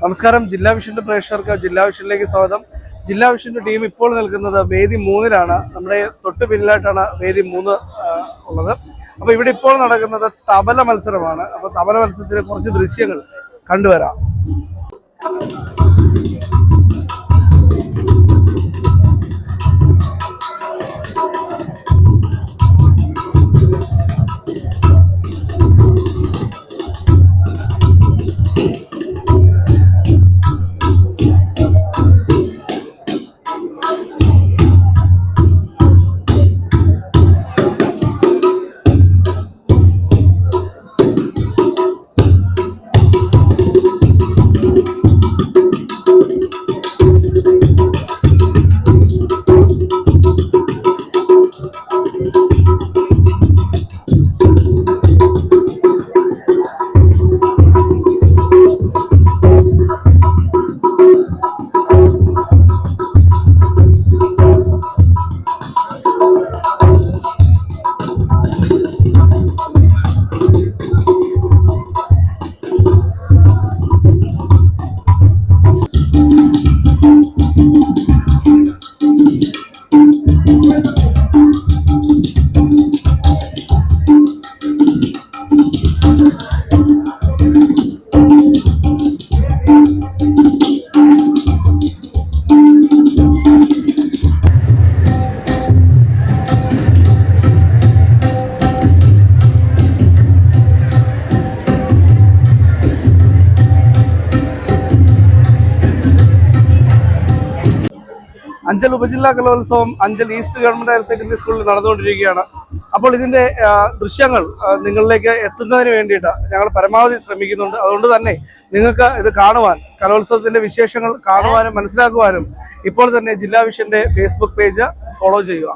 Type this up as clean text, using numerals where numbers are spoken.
നമസ്കാരം. ജില്ലാ വിഷന്റെ പ്രേക്ഷകർക്ക് ജില്ലാ വിഷനിലേക്ക് സ്വാഗതം. ജില്ലാ വിഷന്റെ ടീം ഇപ്പോൾ നിൽക്കുന്നത് വേദി 3-ലാണ്. നമ്മുടെ തൊട്ട് പിന്നിലായിട്ടാണ് വേദി 3 ഉള്ളത്. അപ്പോൾ ഇവിടെ ഇപ്പോൾ നടക്കുന്നത് തബല മത്സരമാണ്. അപ്പോൾ തബല മത്സരത്തിലെ കുറച്ച് ദൃശ്യങ്ങൾ കണ്ടുവരാം. അഞ്ചൽ ഉപജില്ലാ കലോത്സവം Anchal east government higher secondary സ്കൂളിൽ നടന്നുകൊണ്ടിരിക്കുകയാണ്. അപ്പോൾ ഇതിന്റെ ദൃശ്യങ്ങൾ നിങ്ങളിലേക്ക് എത്തുന്നതിന് വേണ്ടിയിട്ട് ഞങ്ങൾ പരമാവധി ശ്രമിക്കുന്നുണ്ട്. അതുകൊണ്ട് തന്നെ നിങ്ങൾക്ക് ഇത് കാണുവാൻ, കലോത്സവത്തിന്റെ വിശേഷങ്ങൾ കാണുവാനും മനസ്സിലാക്കുവാനും ഇപ്പോൾ തന്നെ ജില്ലാ വിഷന്റെ ഫേസ്ബുക്ക് പേജ് ഫോളോ ചെയ്യുക.